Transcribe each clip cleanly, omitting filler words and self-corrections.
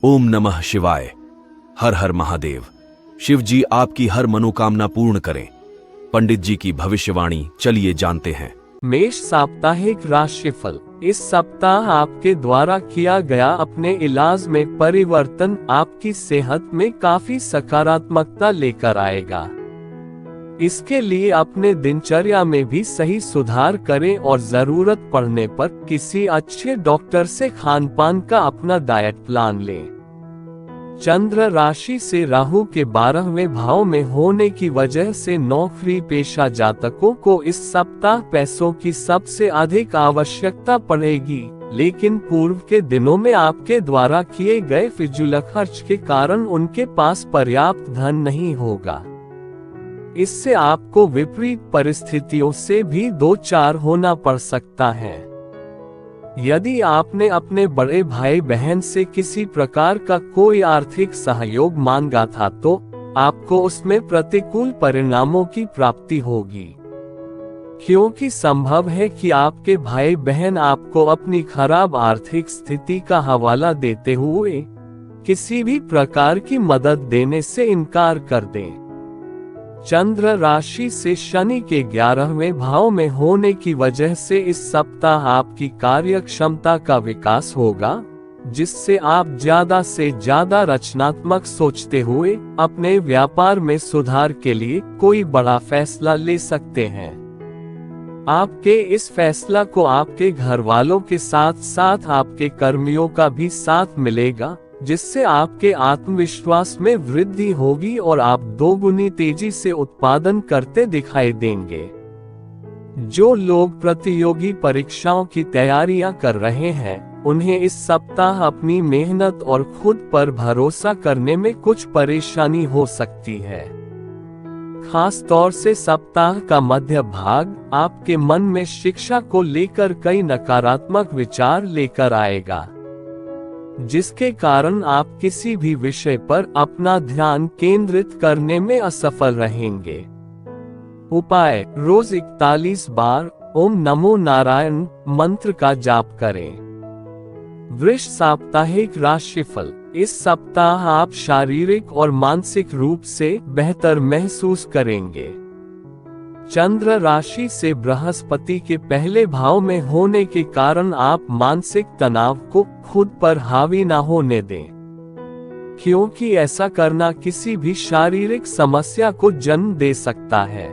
ओम नमः शिवाय। हर हर महादेव। शिव जी आपकी हर मनोकामना पूर्ण करें। पंडित जी की भविष्यवाणी चलिए जानते हैं। मेष साप्ताहिक राशिफल। इस सप्ताह आपके द्वारा किया गया अपने इलाज में परिवर्तन आपकी सेहत में काफी सकारात्मकता लेकर आएगा। इसके लिए अपने दिनचर्या में भी सही सुधार करें और जरूरत पड़ने पर किसी अच्छे डॉक्टर से खानपान का अपना डाइट प्लान लें। चंद्र राशि से राहु के 12वें भाव में होने की वजह से नौकरी पेशा जातकों को इस सप्ताह पैसों की सबसे अधिक आवश्यकता पड़ेगी, लेकिन पूर्व के दिनों में आपके द्वारा किए गए फिजूल खर्च के कारण उनके पास पर्याप्त धन नहीं होगा। इससे आपको विपरीत परिस्थितियों से भी दो चार होना पड़ सकता है। यदि आपने अपने बड़े भाई बहन से किसी प्रकार का कोई आर्थिक सहयोग मांगा था तो आपको उसमें प्रतिकूल परिणामों की प्राप्ति होगी, क्योंकि संभव है कि आपके भाई बहन आपको अपनी खराब आर्थिक स्थिति का हवाला देते हुए किसी भी प्रकार की मदद देने से इनकार कर दें। चंद्र राशि से शनि के 11वें भाव में होने की वजह से इस सप्ताह आपकी कार्य क्षमता का विकास होगा, जिससे आप ज्यादा से ज्यादा रचनात्मक सोचते हुए अपने व्यापार में सुधार के लिए कोई बड़ा फैसला ले सकते हैं। आपके इस फैसला को आपके घर वालों के साथ साथ आपके कर्मियों का भी साथ मिलेगा, जिससे आपके आत्मविश्वास में वृद्धि होगी और आप दोगुनी तेजी से उत्पादन करते दिखाई देंगे। जो लोग प्रतियोगी परीक्षाओं की तैयारियां कर रहे हैं, उन्हें इस सप्ताह अपनी मेहनत और खुद पर भरोसा करने में कुछ परेशानी हो सकती है। खास तौर से सप्ताह का मध्य भाग आपके मन में शिक्षा को लेकर कई नकारात्मक विचार लेकर आएगा, जिसके कारण आप किसी भी विषय पर अपना ध्यान केंद्रित करने में असफल रहेंगे। उपाय: रोज 41 बार ओम नमो नारायण मंत्र का जाप करें। वृष साप्ताहिक राशिफल। इस सप्ताह आप शारीरिक और मानसिक रूप से बेहतर महसूस करेंगे। चंद्र राशि से बृहस्पति के पहले भाव में होने के कारण आप मानसिक तनाव को खुद पर हावी न होने दें, क्योंकि ऐसा करना किसी भी शारीरिक समस्या को जन्म दे सकता है।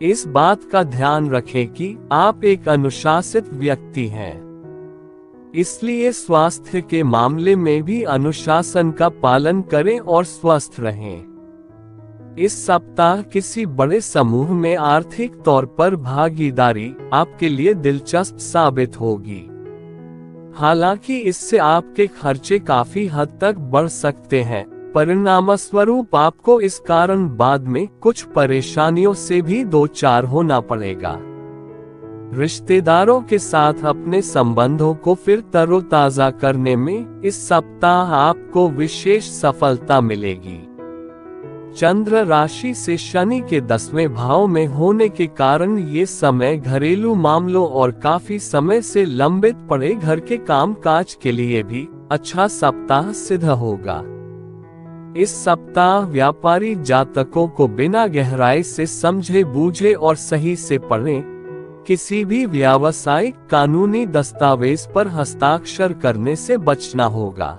इस बात का ध्यान रखें कि आप एक अनुशासित व्यक्ति हैं, इसलिए स्वास्थ्य के मामले में भी अनुशासन का पालन करें और स्वस्थ रहें। इस सप्ताह किसी बड़े समूह में आर्थिक तौर पर भागीदारी आपके लिए दिलचस्प साबित होगी। हालांकि इससे आपके खर्चे काफी हद तक बढ़ सकते हैं, परिणामस्वरूप आपको इस कारण बाद में कुछ परेशानियों से भी दो चार होना पड़ेगा। रिश्तेदारों के साथ अपने संबंधों को फिर तरोताजा करने में इस सप्ताह आपको विशेष सफलता मिलेगी। चंद्र राशि से शनि के 10वें भाव में होने के कारण ये समय घरेलू मामलों और काफी समय से लंबित पड़े घर के कामकाज के लिए भी अच्छा सप्ताह सिद्ध होगा। इस सप्ताह व्यापारी जातकों को बिना गहराई से समझे बूझे और सही से पढ़े किसी भी व्यावसायिक कानूनी दस्तावेज पर हस्ताक्षर करने से बचना होगा,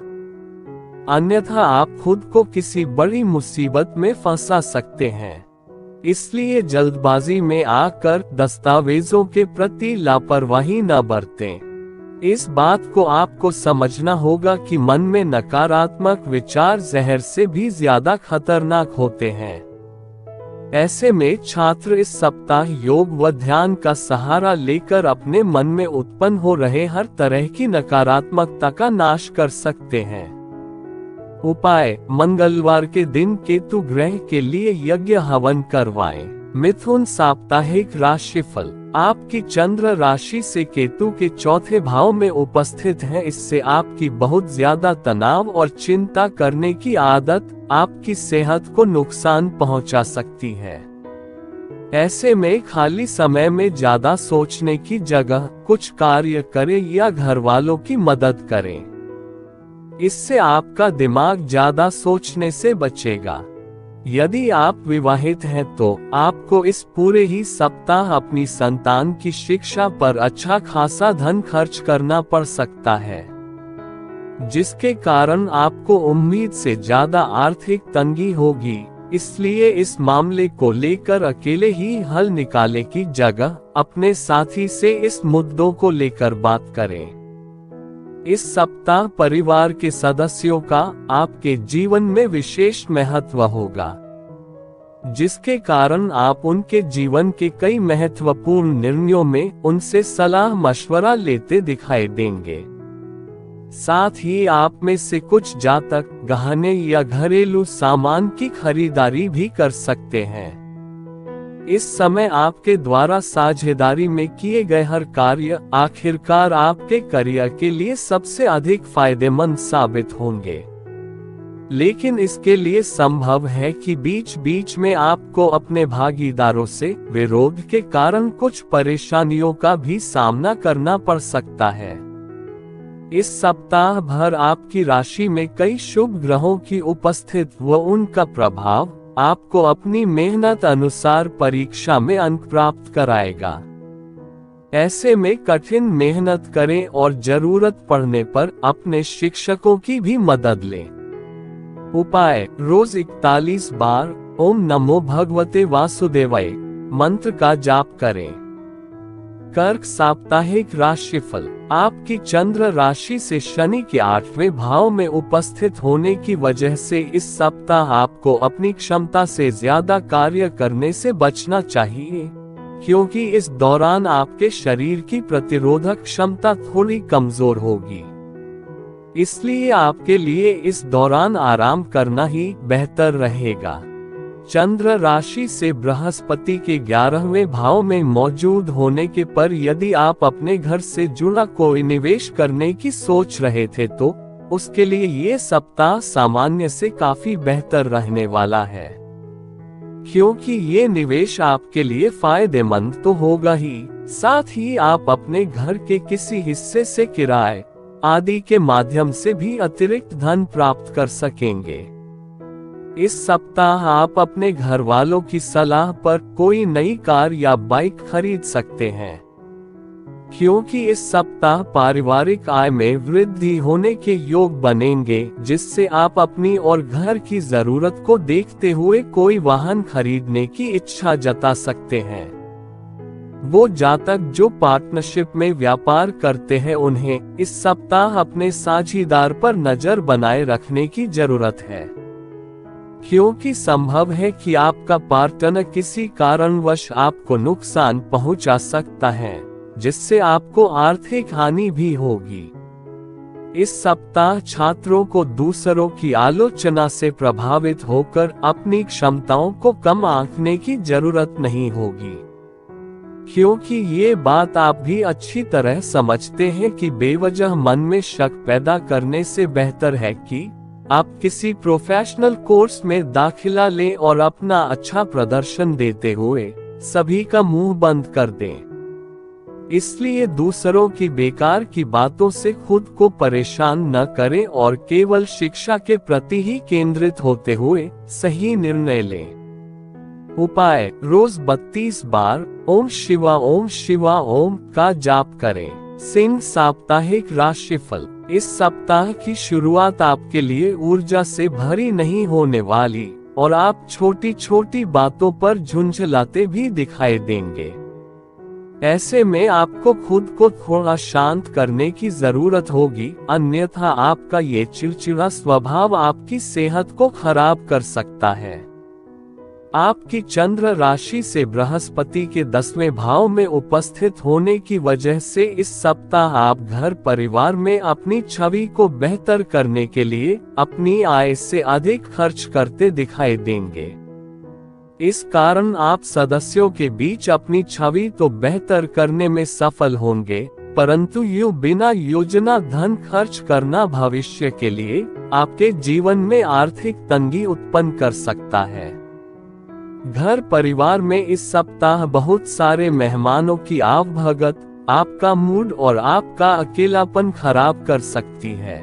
अन्यथा आप खुद को किसी बड़ी मुसीबत में फंसा सकते हैं। इसलिए जल्दबाजी में आकर दस्तावेजों के प्रति लापरवाही न बरतें। इस बात को आपको समझना होगा कि मन में नकारात्मक विचार जहर से भी ज्यादा खतरनाक होते हैं। ऐसे में छात्र इस सप्ताह योग व ध्यान का सहारा लेकर अपने मन में उत्पन्न हो रहे हर तरह की नकारात्मकता का नाश कर सकते हैं। उपाय: मंगलवार के दिन केतु ग्रह के लिए यज्ञ हवन करवाएं। मिथुन साप्ताहिक राशिफल। आपकी चंद्र राशि से केतु के चौथे भाव में उपस्थित है, इससे आपकी बहुत ज्यादा तनाव और चिंता करने की आदत आपकी सेहत को नुकसान पहुंचा सकती है। ऐसे में खाली समय में ज्यादा सोचने की जगह कुछ कार्य करें या घर वालों की मदद करें। इससे आपका दिमाग ज्यादा सोचने से बचेगा। यदि आप विवाहित हैं तो आपको इस पूरे ही सप्ताह अपनी संतान की शिक्षा पर अच्छा खासा धन खर्च करना पड़ सकता है, जिसके कारण आपको उम्मीद से ज्यादा आर्थिक तंगी होगी। इसलिए इस मामले को लेकर अकेले ही हल निकालने की जगह अपने साथी से इस मुद्दों को लेकर बात करें। इस सप्ताह परिवार के सदस्यों का आपके जीवन में विशेष महत्व होगा, जिसके कारण आप उनके जीवन के कई महत्वपूर्ण निर्णयों में उनसे सलाह मशवरा लेते दिखाई देंगे। साथ ही आप में से कुछ जातक गहने या घरेलू सामान की खरीदारी भी कर सकते हैं। इस समय आपके द्वारा साझेदारी में किए गए हर कार्य आखिरकार आपके करियर के लिए सबसे अधिक फायदेमंद साबित होंगे। लेकिन इसके लिए संभव है कि बीच बीच में आपको अपने भागीदारों से विरोध के कारण कुछ परेशानियों का भी सामना करना पड़ सकता है। इस सप्ताह भर आपकी राशि में कई शुभ ग्रहों की उपस्थिति व उनका प्रभाव आपको अपनी मेहनत अनुसार परीक्षा में अंक प्राप्त कराएगा। ऐसे में कठिन मेहनत करें और जरूरत पड़ने पर अपने शिक्षकों की भी मदद लें। उपाय: रोज 41 बार ओम नमो भगवते वासुदेवाय मंत्र का जाप करें। कर्क साप्ताहिक राशिफल: आपकी चंद्र राशि से शनि के 8वें भाव में उपस्थित होने की वजह से इस सप्ताह आपको अपनी क्षमता से ज्यादा कार्य करने से बचना चाहिए, क्योंकि इस दौरान आपके शरीर की प्रतिरोधक क्षमता थोड़ी कमजोर होगी। इसलिए आपके लिए इस दौरान आराम करना ही बेहतर रहेगा। चंद्र राशि से बृहस्पति के 11वें भाव में मौजूद होने के पर यदि आप अपने घर से जुड़ा कोई निवेश करने की सोच रहे थे तो उसके लिए ये सप्ताह सामान्य से काफी बेहतर रहने वाला है, क्योंकि ये निवेश आपके लिए फायदेमंद तो होगा ही, साथ ही आप अपने घर के किसी हिस्से से किराए आदि के माध्यम से भी अतिरिक्त धन प्राप्त कर सकेंगे। इस सप्ताह आप अपने घर वालों की सलाह पर कोई नई कार या बाइक खरीद सकते हैं, क्योंकि इस सप्ताह पारिवारिक आय में वृद्धि होने के योग बनेंगे, जिससे आप अपनी और घर की जरूरत को देखते हुए कोई वाहन खरीदने की इच्छा जता सकते हैं। वो जातक जो पार्टनरशिप में व्यापार करते हैं उन्हें इस सप्ताह अपने साझीदार पर नजर बनाए रखने की जरूरत है, क्योंकि संभव है कि आपका पार्टनर किसी कारणवश आपको नुकसान पहुंचा सकता है, जिससे आपको आर्थिक हानि भी होगी। इस सप्ताह छात्रों को दूसरों की आलोचना से प्रभावित होकर अपनी क्षमताओं को कम आंकने की जरूरत नहीं होगी, क्योंकि ये बात आप भी अच्छी तरह समझते हैं कि बेवजह मन में शक पैदा करने से बेहतर है कि आप किसी प्रोफेशनल कोर्स में दाखिला लें और अपना अच्छा प्रदर्शन देते हुए सभी का मुंह बंद कर दें। इसलिए दूसरों की बेकार की बातों से खुद को परेशान न करें और केवल शिक्षा के प्रति ही केंद्रित होते हुए सही निर्णय लें। उपाय: रोज 32 बार ओम शिवा ओम का जाप करें। सिंह साप्ताहिक राशिफल: इस सप्ताह की शुरुआत आपके लिए ऊर्जा से भरी नहीं होने वाली और आप छोटी छोटी बातों पर झुंझलाते भी दिखाई देंगे। ऐसे में आपको खुद को थोड़ा शांत करने की जरूरत होगी, अन्यथा आपका ये चिड़चिड़ा स्वभाव आपकी सेहत को खराब कर सकता है। आपकी चंद्र राशि से बृहस्पति के 10वें भाव में उपस्थित होने की वजह से इस सप्ताह आप घर परिवार में अपनी छवि को बेहतर करने के लिए अपनी आय से अधिक खर्च करते दिखाई देंगे। इस कारण आप सदस्यों के बीच अपनी छवि तो बेहतर करने में सफल होंगे, परंतु यूं बिना योजना धन खर्च करना भविष्य के लिए आपके जीवन में आर्थिक तंगी उत्पन्न कर सकता है। घर परिवार में इस सप्ताह बहुत सारे मेहमानों की आवभगत आपका मूड और आपका अकेलापन खराब कर सकती है।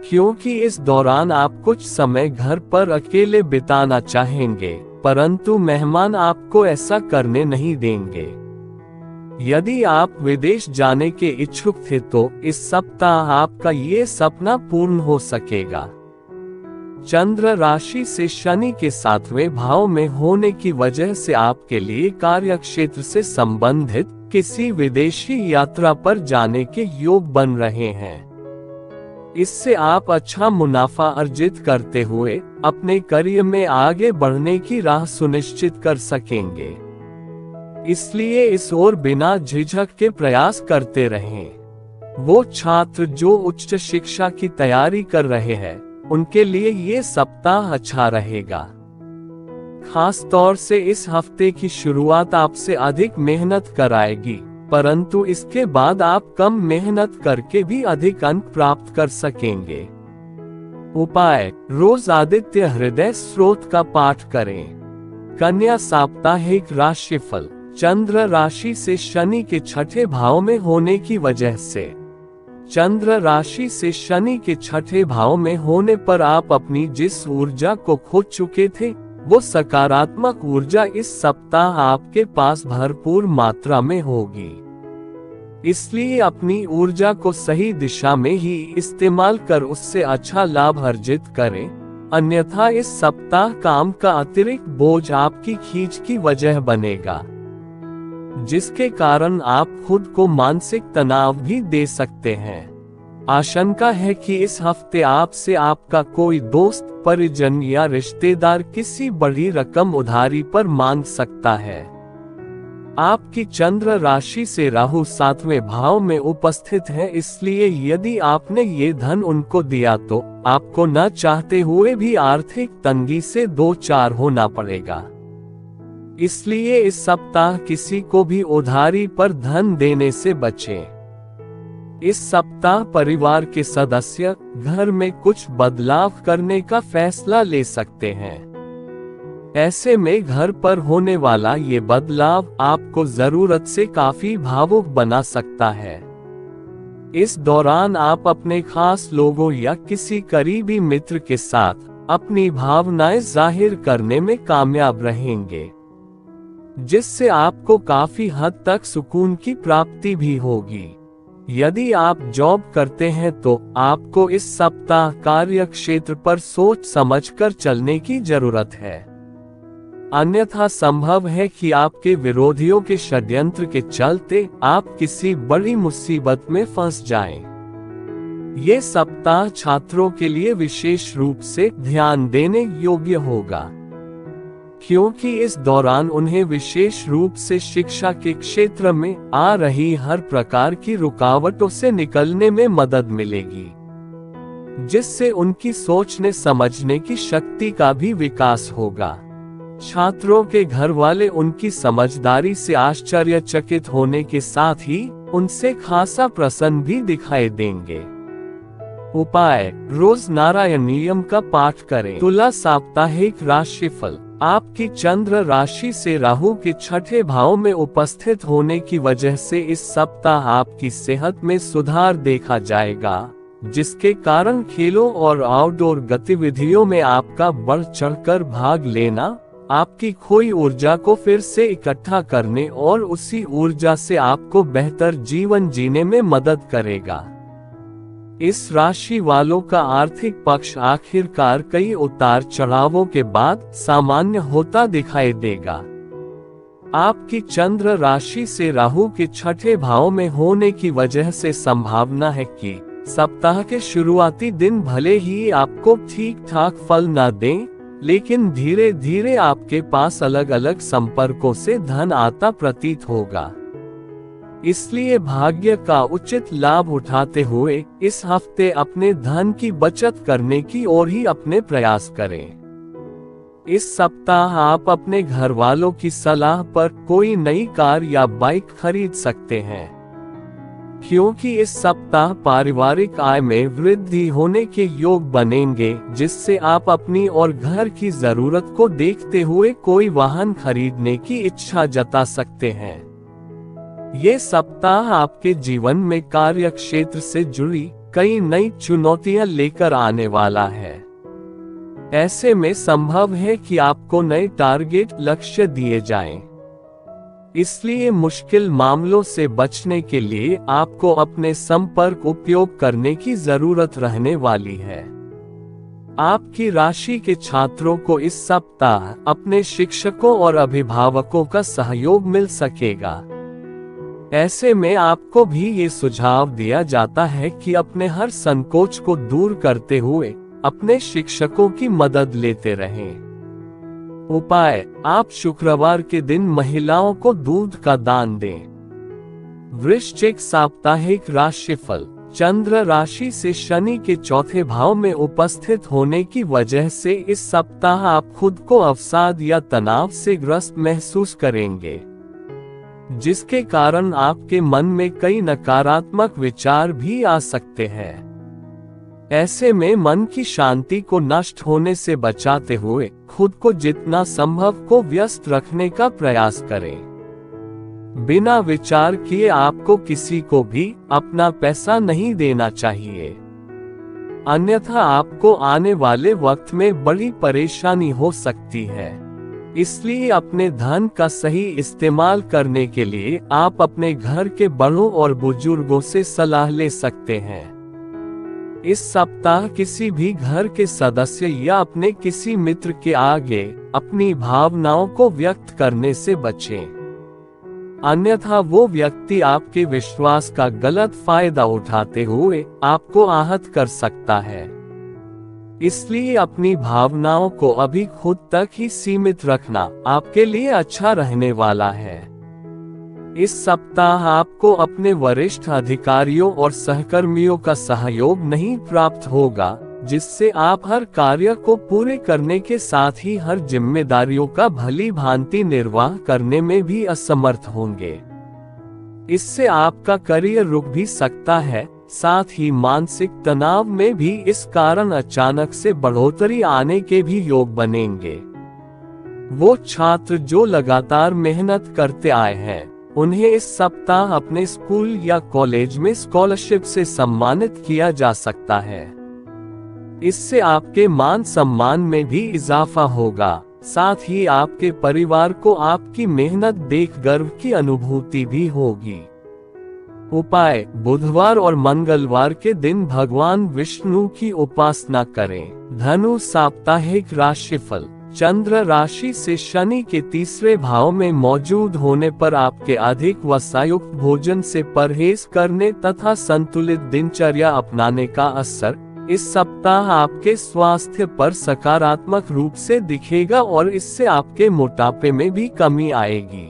क्योंकि इस दौरान आप कुछ समय घर पर अकेले बिताना चाहेंगे, परंतु मेहमान आपको ऐसा करने नहीं देंगे। यदि आप विदेश जाने के इच्छुक थे तो इस सप्ताह आपका ये सपना पूर्ण हो सकेगा। चंद्र राशि से शनि के 7वें भाव में होने की वजह से आपके लिए कार्यक्षेत्र से संबंधित किसी विदेशी यात्रा पर जाने के योग बन रहे हैं। इससे आप अच्छा मुनाफा अर्जित करते हुए अपने करियर में आगे बढ़ने की राह सुनिश्चित कर सकेंगे। इसलिए इस ओर बिना झिझक के प्रयास करते रहें। वो छात्र जो उच्च शिक्षा की तैयारी कर रहे हैं, उनके लिए ये सप्ताह अच्छा रहेगा। खास तौर से इस हफ्ते की शुरुआत आपसे अधिक मेहनत कराएगी, परंतु इसके बाद आप कम मेहनत करके भी अधिक अंक प्राप्त कर सकेंगे। उपाय: रोज आदित्य हृदय स्रोत का पाठ करें। कन्या साप्ताहिक राशिफल। चंद्र राशि से शनि के 6ठे भाव में होने की वजह से चंद्र राशि से शनि के 6ठे भाव में होने पर आप अपनी जिस ऊर्जा को खो चुके थे, वो सकारात्मक ऊर्जा इस सप्ताह आपके पास भरपूर मात्रा में होगी। इसलिए अपनी ऊर्जा को सही दिशा में ही इस्तेमाल कर उससे अच्छा लाभ अर्जित करें, अन्यथा इस सप्ताह काम का अतिरिक्त बोझ आपकी खींच की वजह बनेगा, जिसके कारण आप खुद को मानसिक तनाव भी दे सकते हैं। आशंका है कि इस हफ्ते आपसे आपका कोई दोस्त, परिजन या रिश्तेदार किसी बड़ी रकम उधारी पर मांग सकता है। आपकी चंद्र राशि से राहु 7वें भाव में उपस्थित है, इसलिए यदि आपने ये धन उनको दिया तो आपको न चाहते हुए भी आर्थिक तंगी से दो चार होना पड़ेगा। इसलिए इस सप्ताह किसी को भी उधारी पर धन देने से बचें। इस सप्ताह परिवार के सदस्य घर में कुछ बदलाव करने का फैसला ले सकते हैं। ऐसे में घर पर होने वाला ये बदलाव आपको जरूरत से काफी भावुक बना सकता है। इस दौरान आप अपने खास लोगों या किसी करीबी मित्र के साथ अपनी भावनाएं जाहिर करने में कामयाब रहेंगे, जिससे आपको काफी हद तक सुकून की प्राप्ति भी होगी। यदि आप जॉब करते हैं तो आपको इस सप्ताह कार्य क्षेत्र पर सोच समझकर चलने की जरूरत है, अन्यथा संभव है कि आपके विरोधियों के षड्यंत्र के चलते आप किसी बड़ी मुसीबत में फंस जाएं। ये सप्ताह छात्रों के लिए विशेष रूप से ध्यान देने योग्य होगा, क्योंकि इस दौरान उन्हें विशेष रूप से शिक्षा के क्षेत्र में आ रही हर प्रकार की रुकावटों से निकलने में मदद मिलेगी, जिससे उनकी सोचने समझने की शक्ति का भी विकास होगा। छात्रों के घर वाले उनकी समझदारी से आश्चर्यचकित होने के साथ ही उनसे खासा प्रसन्न भी दिखाई देंगे। उपाय: रोज नारायणीयम का पाठ करें। तुला साप्ताहिक राशिफल। आपकी चंद्र राशि से राहु के 6ठे भाव में उपस्थित होने की वजह से इस सप्ताह आपकी सेहत में सुधार देखा जाएगा, जिसके कारण खेलों और आउटडोर गतिविधियों में आपका बढ़ चढ़कर भाग लेना आपकी खोई ऊर्जा को फिर से इकट्ठा करने और उसी ऊर्जा से आपको बेहतर जीवन जीने में मदद करेगा। इस राशि वालों का आर्थिक पक्ष आखिरकार कई उतार चढ़ावों के बाद सामान्य होता दिखाई देगा। आपकी चंद्र राशि से राहु के 6ठे भाव में होने की वजह से संभावना है कि सप्ताह के शुरुआती दिन भले ही आपको ठीक ठाक फल न दें, लेकिन धीरे धीरे आपके पास अलग अलग संपर्कों से धन आता प्रतीत होगा। इसलिए भाग्य का उचित लाभ उठाते हुए इस हफ्ते अपने धन की बचत करने की ओर ही अपने प्रयास करें। इस सप्ताह आप अपने घर वालों की सलाह पर कोई नई कार या बाइक खरीद सकते हैं, क्योंकि इस सप्ताह पारिवारिक आय में वृद्धि होने के योग बनेंगे, जिससे आप अपनी और घर की जरूरत को देखते हुए कोई वाहन खरीदने की इच्छा जता सकते हैं। ये सप्ताह आपके जीवन में कार्य क्षेत्र से जुड़ी कई नई चुनौतियां लेकर आने वाला है। ऐसे में संभव है कि आपको नए टारगेट लक्ष्य दिए जाएं। इसलिए मुश्किल मामलों से बचने के लिए आपको अपने संपर्क उपयोग करने की जरूरत रहने वाली है। आपकी राशि के छात्रों को इस सप्ताह अपने शिक्षकों और अभिभावकों का सहयोग मिल सकेगा। ऐसे में आपको भी ये सुझाव दिया जाता है कि अपने हर संकोच को दूर करते हुए अपने शिक्षकों की मदद लेते रहें। उपाय: आप शुक्रवार के दिन महिलाओं को दूध का दान दें। वृश्चिक साप्ताहिक राशिफल: चंद्र राशि से शनि के चौथे भाव में उपस्थित होने की वजह से इस सप्ताह आप खुद को अवसाद या तनाव से ग्रस्त महसूस करेंगे, जिसके कारण आपके मन में कई नकारात्मक विचार भी आ सकते हैं। ऐसे में मन की शांति को नष्ट होने से बचाते हुए खुद को जितना संभव को व्यस्त रखने का प्रयास करें। बिना विचार किए आपको किसी को भी अपना पैसा नहीं देना चाहिए, अन्यथा आपको आने वाले वक्त में बड़ी परेशानी हो सकती है। इसलिए अपने धन का सही इस्तेमाल करने के लिए आप अपने घर के बड़ों और बुजुर्गों से सलाह ले सकते हैं। इस सप्ताह किसी भी घर के सदस्य या अपने किसी मित्र के आगे अपनी भावनाओं को व्यक्त करने से बचें, अन्यथा वो व्यक्ति आपके विश्वास का गलत फायदा उठाते हुए आपको आहत कर सकता है। इसलिए अपनी भावनाओं को अभी खुद तक ही सीमित रखना आपके लिए अच्छा रहने वाला है। इस सप्ताह आपको अपने वरिष्ठ अधिकारियों और सहकर्मियों का सहयोग नहीं प्राप्त होगा, जिससे आप हर कार्य को पूरे करने के साथ ही हर जिम्मेदारियों का भली भांति निर्वाह करने में भी असमर्थ होंगे। इससे आपका करियर रुक भी सकता है, साथ ही मानसिक तनाव में भी इस कारण अचानक से बढ़ोतरी आने के भी योग बनेंगे। वो छात्र जो लगातार मेहनत करते आए हैं, उन्हें इस सप्ताह अपने स्कूल या कॉलेज में स्कॉलरशिप से सम्मानित किया जा सकता है। इससे आपके मान सम्मान में भी इजाफा होगा, साथ ही आपके परिवार को आपकी मेहनत देख गर्व की अनुभूति भी होगी। उपाय: बुधवार और मंगलवार के दिन भगवान विष्णु की उपासना करें। धनु साप्ताहिक राशिफल: चंद्र राशि से शनि के तीसरे भाव में मौजूद होने पर आपके अधिक वसायुक्त भोजन से परहेज करने तथा संतुलित दिनचर्या अपनाने का असर इस सप्ताह आपके स्वास्थ्य पर सकारात्मक रूप से दिखेगा और इससे आपके मोटापे में भी कमी आएगी।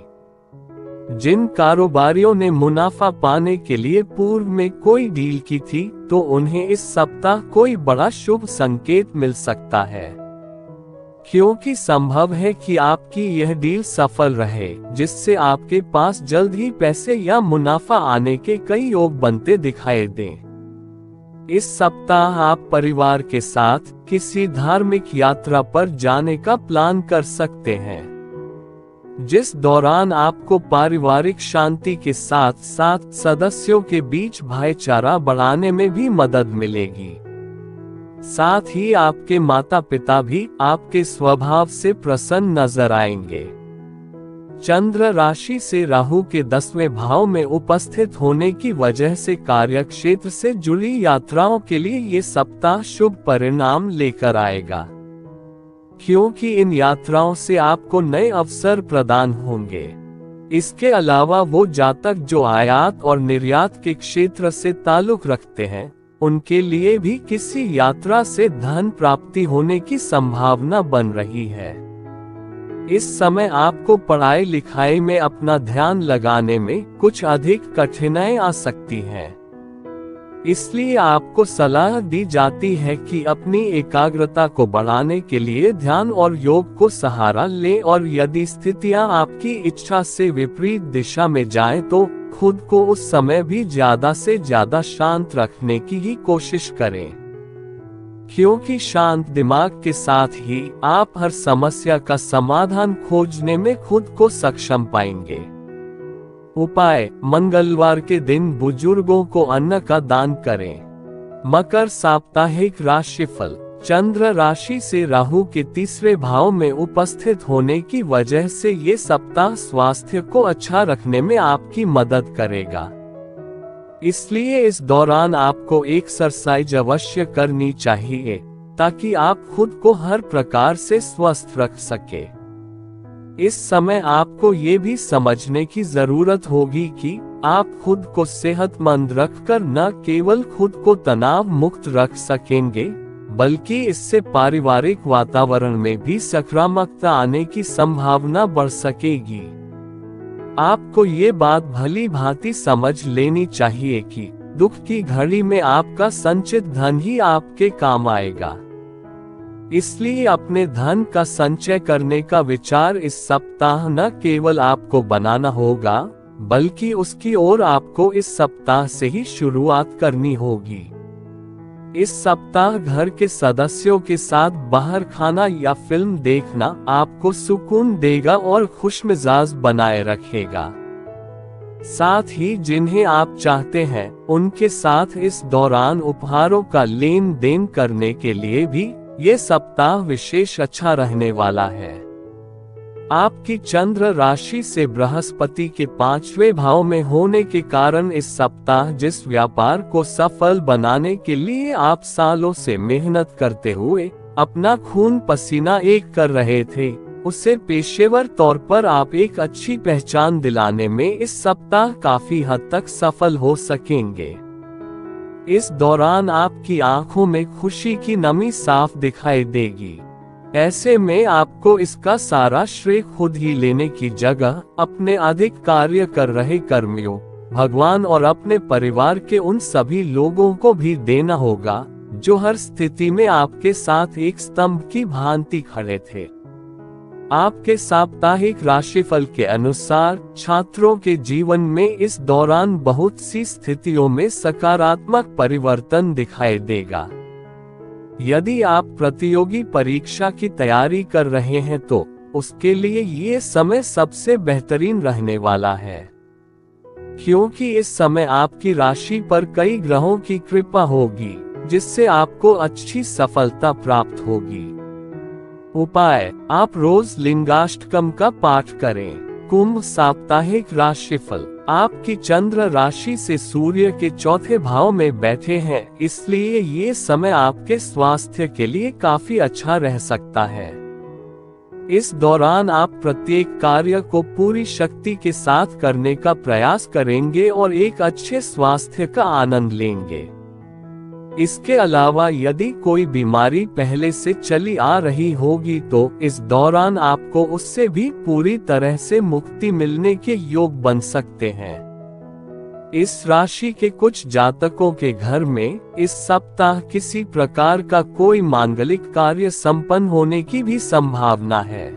जिन कारोबारियों ने मुनाफा पाने के लिए पूर्व में कोई डील की थी, तो उन्हें इस सप्ताह कोई बड़ा शुभ संकेत मिल सकता है, क्योंकि संभव है कि आपकी यह डील सफल रहे, जिससे आपके पास जल्द ही पैसे या मुनाफा आने के कई योग बनते दिखाई दें। इस सप्ताह आप परिवार के साथ किसी धार्मिक यात्रा पर जाने का प्लान कर सकते हैं, जिस दौरान आपको पारिवारिक शांति के साथ साथ सदस्यों के बीच भाईचारा बढ़ाने में भी मदद मिलेगी। साथ ही आपके माता पिता भी आपके स्वभाव से प्रसन्न नजर आएंगे। चंद्र राशि से राहु के 10वें भाव में उपस्थित होने की वजह से कार्य क्षेत्र से जुड़ी यात्राओं के लिए ये सप्ताह शुभ परिणाम लेकर आएगा, क्योंकि इन यात्राओं से आपको नए अवसर प्रदान होंगे। इसके अलावा वो जातक जो आयात और निर्यात के क्षेत्र से ताल्लुक रखते हैं, उनके लिए भी किसी यात्रा से धन प्राप्ति होने की संभावना बन रही है। इस समय आपको पढ़ाई लिखाई में अपना ध्यान लगाने में कुछ अधिक कठिनाई आ सकती है, इसलिए आपको सलाह दी जाती है कि अपनी एकाग्रता को बढ़ाने के लिए ध्यान और योग को सहारा लें और यदि स्थितियां आपकी इच्छा से विपरीत दिशा में जाएं तो खुद को उस समय भी ज्यादा से ज्यादा शांत रखने की ही कोशिश करें, क्योंकि शांत दिमाग के साथ ही आप हर समस्या का समाधान खोजने में खुद को सक्षम पाएंगे। उपाय: मंगलवार के दिन बुजुर्गों को अन्न का दान करें। मकर साप्ताहिक राशिफल। चंद्र राशि से राहु के तीसरे भाव में उपस्थित होने की वजह से ये सप्ताह स्वास्थ्य को अच्छा रखने में आपकी मदद करेगा। इसलिए इस दौरान आपको एक्सरसाइज अवश्य करनी चाहिए ताकि आप खुद को हर प्रकार से स्वस्थ रख सके। इस समय आपको ये भी समझने की जरूरत होगी कि आप खुद को सेहतमंद रखकर न केवल खुद को तनाव मुक्त रख सकेंगे, बल्कि इससे पारिवारिक वातावरण में भी सकारात्मकता आने की संभावना बढ़ सकेगी। आपको ये बात भली भांति समझ लेनी चाहिए कि दुख की घड़ी में आपका संचित धन ही आपके काम आएगा। इसलिए अपने धन का संचय करने का विचार इस सप्ताह न केवल आपको बनाना होगा, बल्कि उसकी ओर आपको इस सप्ताह से ही शुरुआत करनी होगी। इस सप्ताह घर के सदस्यों के साथ बाहर खाना या फिल्म देखना आपको सुकून देगा और खुशमिजाज बनाए रखेगा। साथ ही जिन्हें आप चाहते हैं उनके साथ इस दौरान उपहारों का लेन देन करने के लिए भी ये सप्ताह विशेष अच्छा रहने वाला है। आपकी चंद्र राशि से बृहस्पति के 5वें भाव में होने के कारण इस सप्ताह जिस व्यापार को सफल बनाने के लिए आप सालों से मेहनत करते हुए अपना खून पसीना एक कर रहे थे, उसे पेशेवर तौर पर आप एक अच्छी पहचान दिलाने में इस सप्ताह काफी हद तक सफल हो सकेंगे। इस दौरान आपकी आंखों में खुशी की नमी साफ दिखाई देगी। ऐसे में आपको इसका सारा श्रेय खुद ही लेने की जगह अपने अधिक कार्य कर रहे कर्मियों, भगवान और अपने परिवार के उन सभी लोगों को भी देना होगा जो हर स्थिति में आपके साथ एक स्तंभ की भांति खड़े थे। आपके साप्ताहिक राशिफल के अनुसार छात्रों के जीवन में इस दौरान बहुत सी स्थितियों में सकारात्मक परिवर्तन दिखाई देगा। यदि आप प्रतियोगी परीक्षा की तैयारी कर रहे हैं तो उसके लिए ये समय सबसे बेहतरीन रहने वाला है, क्योंकि इस समय आपकी राशि पर कई ग्रहों की कृपा होगी जिससे आपको अच्छी सफलता प्राप्त होगी। उपाय, आप रोज लिंगाष्टकम का पाठ करें। कुंभ साप्ताहिक राशिफल। आपकी चंद्र राशि से सूर्य के 4थे भाव में बैठे हैं, इसलिए ये समय आपके स्वास्थ्य के लिए काफी अच्छा रह सकता है। इस दौरान आप प्रत्येक कार्य को पूरी शक्ति के साथ करने का प्रयास करेंगे और एक अच्छे स्वास्थ्य का आनंद लेंगे। इसके अलावा यदि कोई बीमारी पहले से चली आ रही होगी तो इस दौरान आपको उससे भी पूरी तरह से मुक्ति मिलने के योग बन सकते हैं। इस राशि के कुछ जातकों के घर में इस सप्ताह किसी प्रकार का कोई मांगलिक कार्य संपन्न होने की भी संभावना है,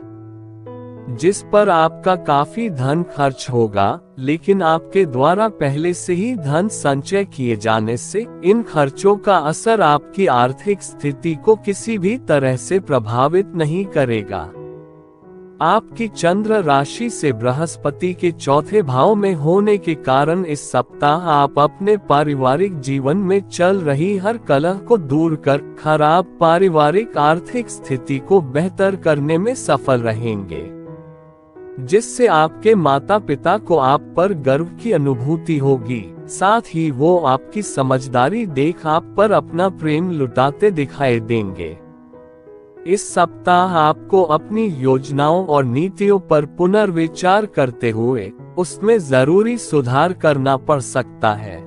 जिस पर आपका काफी धन खर्च होगा, लेकिन आपके द्वारा पहले से ही धन संचय किए जाने से इन खर्चों का असर आपकी आर्थिक स्थिति को किसी भी तरह से प्रभावित नहीं करेगा। आपकी चंद्र राशि से बृहस्पति के 4थे भाव में होने के कारण इस सप्ताह आप अपने पारिवारिक जीवन में चल रही हर कलह को दूर कर खराब पारिवारिक आर्थिक स्थिति को बेहतर करने में सफल रहेंगे, जिससे आपके माता पिता को आप पर गर्व की अनुभूति होगी। साथ ही वो आपकी समझदारी देख आप पर अपना प्रेम लुटाते दिखाई देंगे। इस सप्ताह आपको अपनी योजनाओं और नीतियों पर पुनर्विचार करते हुए उसमें जरूरी सुधार करना पड़ सकता है,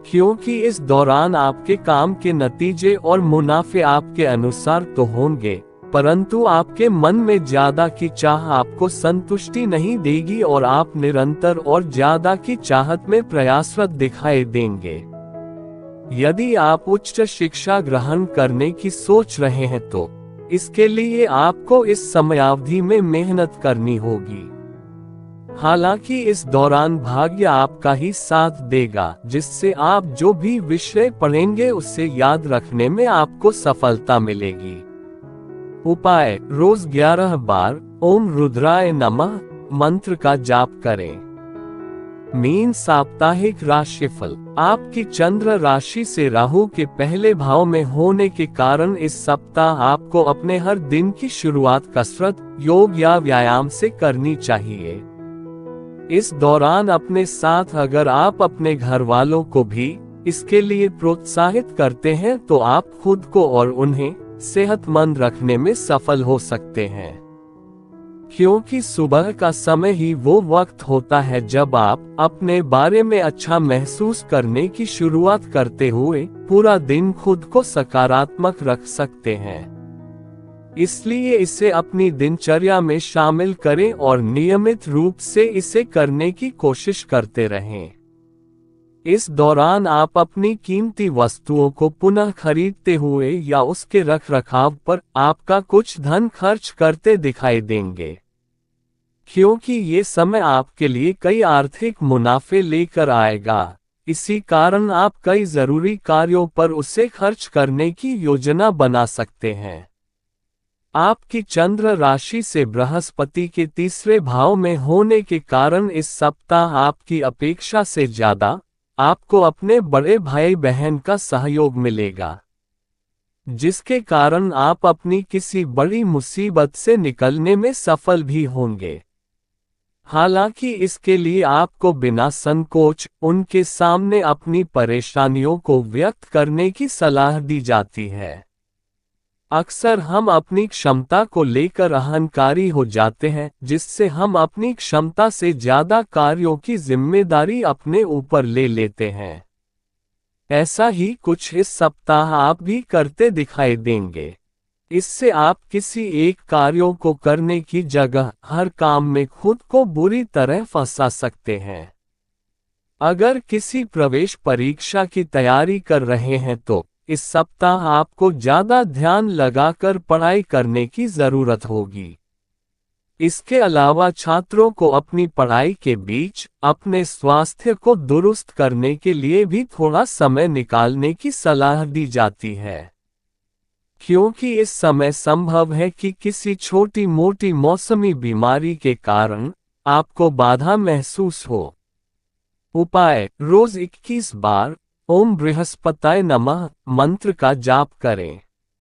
क्योंकि इस दौरान आपके काम के नतीजे और मुनाफे आपके अनुसार तो होंगे, परंतु आपके मन में ज्यादा की चाह आपको संतुष्टि नहीं देगी और आप निरंतर और ज्यादा की चाहत में प्रयासरत दिखाई देंगे। यदि आप उच्च शिक्षा ग्रहण करने की सोच रहे हैं तो इसके लिए आपको इस समयावधि में मेहनत करनी होगी। हालांकि इस दौरान भाग्य आपका ही साथ देगा, जिससे आप जो भी विषय पढ़ेंगे उसे याद रखने में आपको सफलता मिलेगी। उपाय, रोज 11 बार ओम रुद्राय नमः मंत्र का जाप करें। मीन साप्ताहिक राशिफल। आपकी चंद्र राशि से राहु के पहले भाव में होने के कारण इस सप्ताह आपको अपने हर दिन की शुरुआत कसरत, योग या व्यायाम से करनी चाहिए। इस दौरान अपने साथ अगर आप अपने घर वालों को भी इसके लिए प्रोत्साहित करते हैं तो आप खुद को और उन्हें सेहतमंद रखने में सफल हो सकते हैं, क्योंकि सुबह का समय ही वो वक्त होता है जब आप अपने बारे में अच्छा महसूस करने की शुरुआत करते हुए पूरा दिन खुद को सकारात्मक रख सकते हैं। इसलिए इसे अपनी दिनचर्या में शामिल करें और नियमित रूप से इसे करने की कोशिश करते रहें। इस दौरान आप अपनी कीमती वस्तुओं को पुनः खरीदते हुए या उसके रखरखाव पर आपका कुछ धन खर्च करते दिखाई देंगे, क्योंकि ये समय आपके लिए कई आर्थिक मुनाफे लेकर आएगा। इसी कारण आप कई जरूरी कार्यों पर उसे खर्च करने की योजना बना सकते हैं। आपकी चंद्र राशि से बृहस्पति के तीसरे भाव में होने के कारण इस सप्ताह आपकी अपेक्षा से ज्यादा आपको अपने बड़े भाई बहन का सहयोग मिलेगा, जिसके कारण आप अपनी किसी बड़ी मुसीबत से निकलने में सफल भी होंगे। हालांकि इसके लिए आपको बिना संकोच उनके सामने अपनी परेशानियों को व्यक्त करने की सलाह दी जाती है। अक्सर हम अपनी क्षमता को लेकर अहंकारी हो जाते हैं, जिससे हम अपनी क्षमता से ज्यादा कार्यों की जिम्मेदारी अपने ऊपर ले लेते हैं। ऐसा ही कुछ इस सप्ताह आप भी करते दिखाई देंगे। इससे आप किसी एक कार्यों को करने की जगह हर काम में खुद को बुरी तरह फंसा सकते हैं। अगर किसी प्रवेश परीक्षा की तैयारी कर रहे हैं तो इस सप्ताह आपको ज्यादा ध्यान लगाकर पढ़ाई करने की जरूरत होगी। इसके अलावा छात्रों को अपनी पढ़ाई के बीच अपने स्वास्थ्य को दुरुस्त करने के लिए भी थोड़ा समय निकालने की सलाह दी जाती है, क्योंकि इस समय संभव है कि किसी छोटी मोटी मौसमी बीमारी के कारण आपको बाधा महसूस हो। उपाय: रोज 21 बार ओम बृहस्पताय नमः मंत्र का जाप करें।